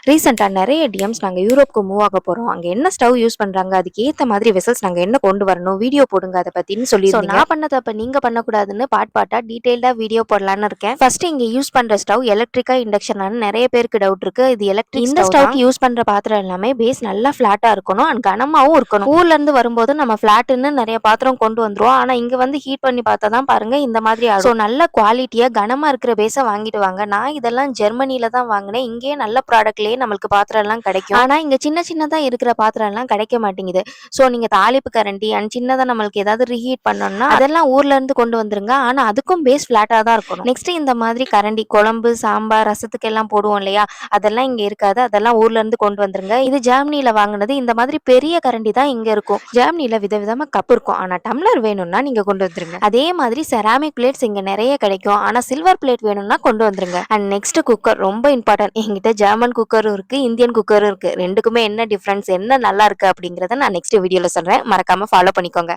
ரீசெண்டா நிறைய டிஎம்ஸ் நாங்க யூரோப்க்கு மூவ் ஆக போறோம். அங்க என்ன ஸ்டவ் யூஸ் பண்றாங்க, அதுக்கு ஏத்த மாதிரி வெசல்ஸ் நாங்க என்ன கொண்டு வரணும், வீடியோ போடுங்க அத பத்தின்னு சொல்லியிருந்தீங்க. நான் பண்ணத அப்ப நீங்க பண்ணக்கூடாதுன்னு பார்ட்டா டீடைல்டா வீடியோ போடலான்னு இருக்கேன். ஃபர்ஸ்ட் இங்க யூஸ் பண்ற ஸ்டவ் எலக்ட்ரிக்கா இண்டக்ஷனான்னு நிறைய பேருக்கு டவுட் இருக்கு. இது எலக்ட்ரிக் இந்த ஸ்டவ்க்கு யூஸ் பண்ற பாத்திரம் எல்லாமே பேஸ் நல்லா ஃபிளாட்டா இருக்கணும் அண்ட் கனமாவும் இருக்கணும். ஊர்ல இருந்து வரும்போது நம்ம ஃபிளாட்னு நிறைய பாத்திரம் கொண்டு வந்துருவோம். ஆனா இங்க வந்து ஹீட் பண்ணி பார்த்தா தான் பாருங்க இந்த மாதிரி ஆகும். ஸோ நல்ல குவாலிட்டியா கனமா இருக்கிற பேஸை வாங்கிட்டு வாங்க. நான் இதெல்லாம் ஜெர்மனில தான் வாங்கினேன். இங்கேயே நல்ல ப்ராடக்ட்லயே நம்மளுக்கு பாத்திரம் எல்லாம் கிடைக்கும். ஆனா இங்க சின்ன சின்னதா இருக்கிற பாத்திரம் எல்லாம் கிடைக்க மாட்டேங்குது. ஸோ நீங்க தாளிப்பு கரண்டி அண்ட் சின்னதா நம்மளுக்கு ஏதாவது ரீஹீட் பண்ணணும்னா அதெல்லாம் ஊர்ல இருந்து கொண்டு வந்துருங்க. ஆனா அதுக்கும் பேஸ் ஃபிளாட்டா தான் இருக்கணும். நெக்ஸ்ட் இந்த மாதிரி கரண்டி குழம்பு சாம்பார் ரசத்துக்கு எல்லாம் போடுவோம் இல்லையா, அதெல்லாம் இங்க இருக்காது. அதெல்லாம் ஊர்ல இருந்து கொண்டு வந்துருங்க. இது ஜெர்மனில வாங்கினது. இந்த மாதிரி பெரிய கரண்டி தான் இங்க இருக்கும். ஜெர்மனில விதவிதமா கப் இருக்கும். ஆனா டம்ளர் வேணும்னா நீங்க கொண்டு வந்துருங்க. அதே மாதிரி செராமிக் பிளேட்ஸ் இங்க நிறைய கிடைக்கும். ஆனா சில்வர் பிளேட் வேணும்னா கொண்டு வந்துருங்க. அண்ட் நெக்ஸ்ட் குக்கர் ரொம்ப இம்பார்ட்டன்ட். என்கிட்ட ஜெர்மன் குக்கரும் இருக்கு, இந்தியன் குக்கரும் இருக்கு. ரெண்டுக்குமே என்ன டிஃபரன்ஸ், என்ன நல்லா இருக்கு அப்படிங்கறத நான் நெக்ஸ்ட் வீடியோல சொல்றேன். மறக்காம ஃபாலோ பண்ணிக்கோங்க.